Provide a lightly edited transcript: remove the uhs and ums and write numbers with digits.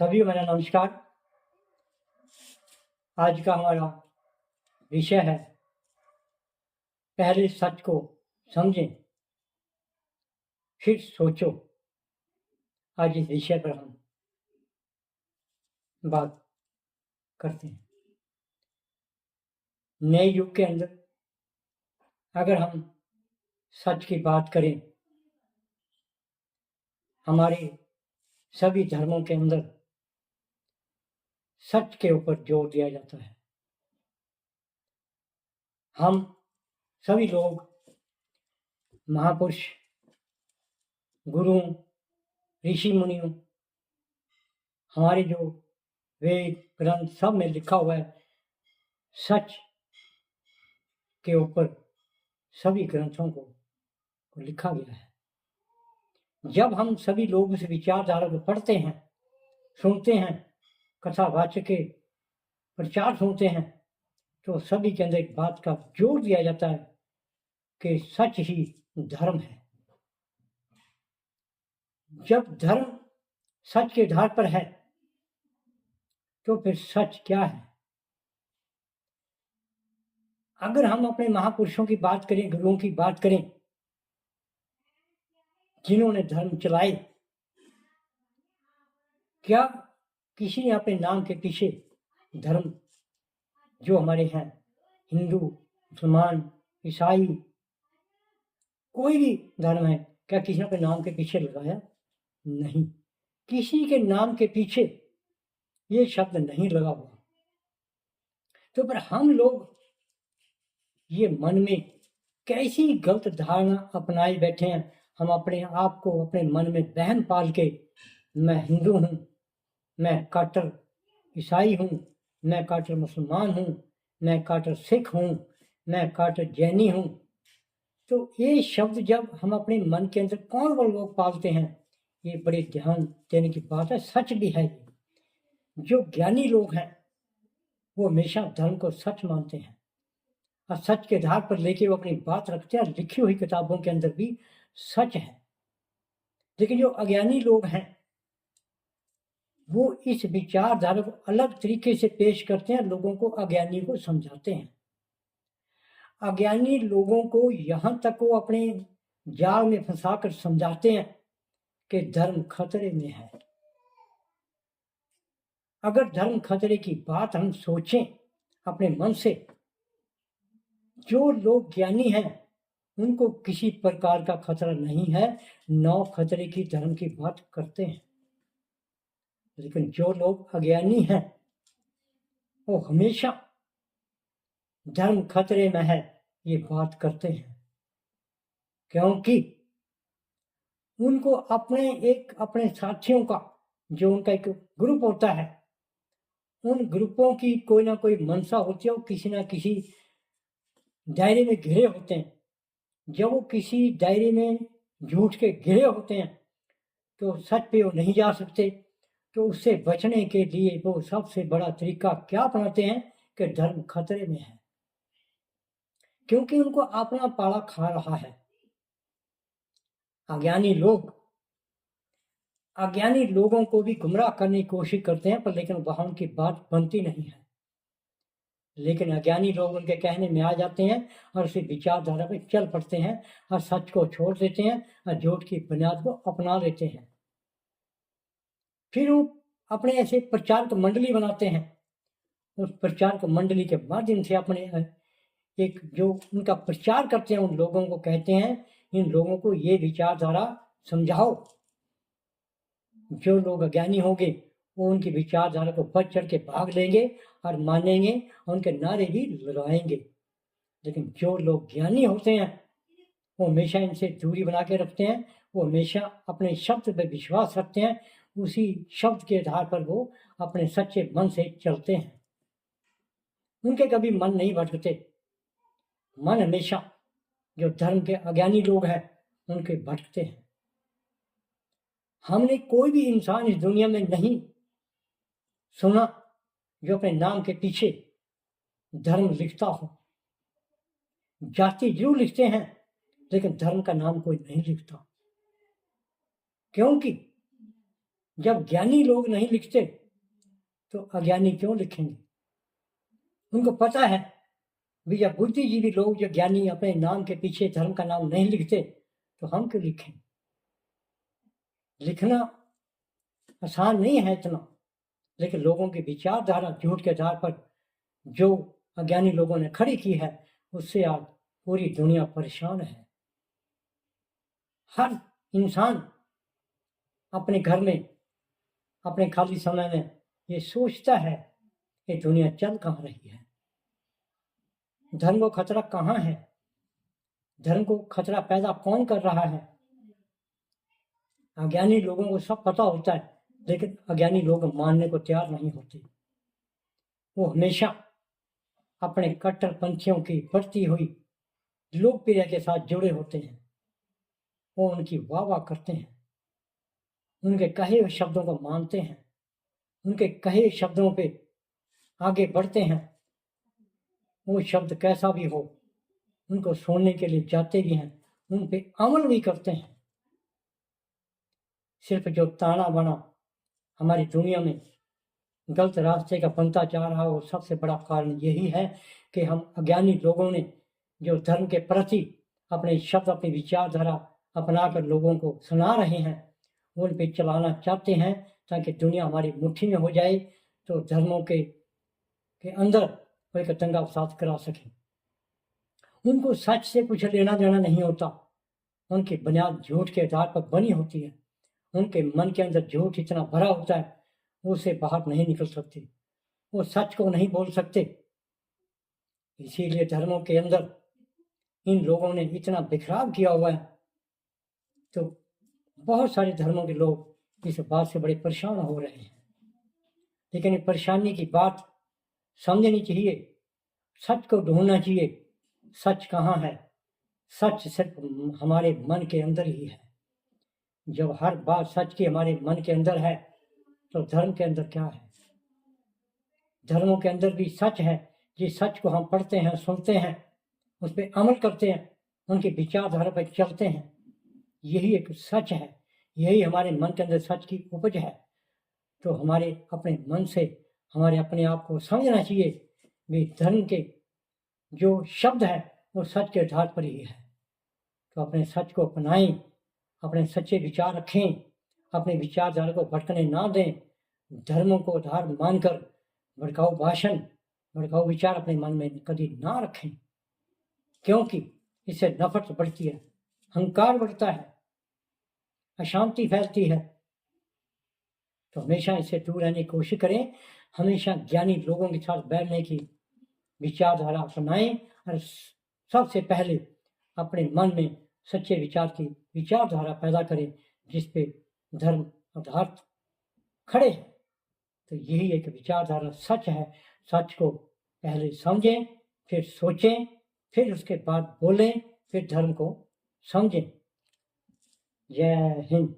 सभी को मेरा नमस्कार। आज का हमारा विषय है पहले सच को समझें फिर सोचो। आज इस विषय पर हम बात करते हैं। नए युग के अंदर अगर हम सच की बात करें, हमारे सभी धर्मों के अंदर सच के ऊपर जोर दिया जाता है। हम सभी लोग महापुरुष, गुरुओं, ऋषि मुनियों, हमारे जो वेद ग्रंथ सब में लिखा हुआ है, सच के ऊपर सभी ग्रंथों को लिखा गया है। जब हम सभी लोग उस विचारधारा को पढ़ते हैं, सुनते हैं, कथावाचक के प्रचार सुनते हैं, तो सभी के अंदर एक बात का जोर दिया जाता है कि सच ही धर्म है। जब धर्म सच के आधार पर है तो फिर सच क्या है? अगर हम अपने महापुरुषों की बात करें, गुरुओं की बात करें, जिन्होंने धर्म चलाए, क्या किसी ने अपने नाम के पीछे धर्म जो हमारे हैं, हिंदू, मुसलमान, ईसाई, कोई भी धर्म है, क्या किसी ने अपने नाम के पीछे लगाया? नहीं, किसी के नाम के पीछे ये शब्द नहीं लगा हुआ। तो पर हम लोग ये मन में कैसी गलत धारणा अपनाए बैठे हैं। हम अपने आप को अपने मन में वहम पाल के, मैं हिंदू हूँ, मैं काटर ईसाई हूँ, मैं काटर मुसलमान हूँ, मैं काटर सिख हूँ, मैं काटर जैनी हूँ। तो ये शब्द जब हम अपने मन के अंदर कौन वो लोग पालते हैं, ये बड़े ध्यान देने की बात है। सच भी है। जो ज्ञानी लोग हैं वो हमेशा धर्म को सच मानते हैं और सच के आधार पर लेके वो अपनी बात रखते हैं। लिखी हुई किताबों के अंदर भी सच है। लेकिन जो अज्ञानी लोग हैं वो इस विचारधारा को अलग तरीके से पेश करते हैं, लोगों को, अज्ञानी को समझाते हैं। अज्ञानी लोगों को यहां तक वो अपने जाल में फंसाकर समझाते हैं कि धर्म खतरे में है। अगर धर्म खतरे की बात हम सोचें अपने मन से, जो लोग ज्ञानी हैं उनको किसी प्रकार का खतरा नहीं है, नौ खतरे की धर्म की बात करते हैं। लेकिन जो लोग अज्ञानी हैं वो हमेशा धर्म खतरे में है ये बात करते हैं, क्योंकि उनको अपने साथियों का, जो उनका एक ग्रुप होता है, उन ग्रुपों की कोई ना कोई मंशा होती है। वो किसी ना किसी दायरे में घिरे होते हैं। जब वो किसी दायरे में झूठ के घिरे होते हैं तो सच पे वो नहीं जा सकते। तो उससे बचने के लिए वो सबसे बड़ा तरीका क्या अपनाते हैं कि धर्म खतरे में है, क्योंकि उनको अपना पाला खा रहा है। अज्ञानी लोगों को भी गुमराह करने की कोशिश करते हैं, पर लेकिन वहां उनकी बात बनती नहीं है। लेकिन अज्ञानी लोग उनके कहने में आ जाते हैं और उसी विचारधारा पर चल पड़ते हैं और सच को छोड़ देते हैं और झूठ की बुनियाद को अपना लेते हैं। फिर वो अपने ऐसे प्रचारक मंडली बनाते हैं। उस प्रचारक मंडली के माध्यम से अपने एक जो उनका प्रचार करते हैं, उन लोगों को कहते हैं, इन लोगों को ये विचारधारा समझाओ। जो लोग अज्ञानी होंगे वो उनकी विचारधारा को बढ़ चढ़ के भाग लेंगे और मानेंगे, उनके नारे भी लगाएंगे। लेकिन जो लोग ज्ञानी होते हैं वो हमेशा इनसे दूरी बना के रखते हैं। वो हमेशा अपने शब्द पर विश्वास रखते हैं, उसी शब्द के आधार पर वो अपने सच्चे मन से चलते हैं। उनके कभी मन नहीं भटकते। मन हमेशा जो धर्म के अज्ञानी लोग हैं उनके भटकते हैं। हमने कोई भी इंसान इस दुनिया में नहीं सुना जो अपने नाम के पीछे धर्म लिखता हो। जाति जरूर लिखते हैं लेकिन धर्म का नाम कोई नहीं लिखता, क्योंकि जब ज्ञानी लोग नहीं लिखते तो अज्ञानी क्यों लिखेंगे? उनको पता है भी जब बुद्धिजीवी लोग, जो ज्ञानी अपने नाम के पीछे धर्म का नाम नहीं लिखते तो हम क्यों लिखें? लिखना आसान नहीं है इतना, लेकिन लोगों की विचारधारा झूठ के आधार पर जो अज्ञानी लोगों ने खड़ी की है, उससे आज पूरी दुनिया परेशान है। हर इंसान अपने घर में, अपने खाली समय में ये सोचता है कि दुनिया चल कहाँ रही है, धर्म को खतरा कहाँ है, धर्म को खतरा पैदा कौन कर रहा है। अज्ञानी लोगों को सब पता होता है, लेकिन अज्ञानी लोग मानने को तैयार नहीं होते। वो हमेशा अपने कट्टरपंथियों की बढ़ती हुई लोकप्रियता के साथ जुड़े होते हैं। वो उनकी वाह वाह करते हैं, उनके कहे हुए शब्दों को मानते हैं, उनके कहे शब्दों पे आगे बढ़ते हैं। वो शब्द कैसा भी हो, उनको सुनने के लिए जाते भी हैं, उन पे अमल भी करते हैं। सिर्फ जो ताना बाना हमारी दुनिया में गलत रास्ते का बनता जा रहा हो, सबसे बड़ा कारण यही है कि हम अज्ञानी लोगों ने जो धर्म के प्रति अपने शब्द, अपनी विचारधारा अपनाकर लोगों को सुना रहे हैं, उन पे चलाना चाहते हैं ताकि दुनिया हमारी मुट्ठी में हो जाए, तो धर्मों के अंदर वो एक दंगा फसाद करा सकें। उनको सच से कुछ लेना देना नहीं होता, उनकी बुनियाद झूठ के आधार पर बनी होती है। उनके मन के अंदर झूठ इतना भरा होता है, उसे बाहर नहीं निकल सकते, वो सच को नहीं बोल सकते। इसीलिए धर्मों के अंदर इन लोगों ने इतना बिखराव किया हुआ है, तो बहुत सारे धर्मों के लोग इस बात से बड़े परेशान हो रहे हैं। लेकिन ये परेशानी की बात समझनी चाहिए, सच को ढूंढना चाहिए। सच कहाँ है? सच सिर्फ हमारे मन के अंदर ही है। जब हर बात सच की हमारे मन के अंदर है, तो धर्म के अंदर क्या है? धर्मों के अंदर भी सच है। जिस सच को हम पढ़ते हैं, सुनते हैं, उस पर अमल करते हैं, उनकी विचारधारा पर चलते हैं, यही एक सच है। यही हमारे मन के अंदर सच की उपज है। तो हमारे अपने मन से हमारे अपने आप को समझना चाहिए कि धर्म के जो शब्द है वो सच के आधार पर ही है। तो अपने सच को अपनाएं, अपने सच्चे विचार रखें, अपने विचारधारा को भटकने ना दें। धर्मों को आधार मानकर भड़काऊ भाषण, भड़काऊ विचार अपने मन में कभी ना रखें, क्योंकि इससे नफरत बढ़ती है, अहंकार बढ़ता है, अशांति फैलती है। तो हमेशा इससे दूर रहने की कोशिश करें। हमेशा ज्ञानी लोगों के साथ बैठने की विचारधारा अपनाएं और सबसे पहले अपने मन में सच्चे विचार की विचारधारा पैदा करें, जिस पे धर्म आधार खड़े हैं। तो यही एक विचारधारा सच है। सच को पहले समझें, फिर सोचें, फिर उसके बाद बोलें, फिर धर्म को समझें। जय हिंद।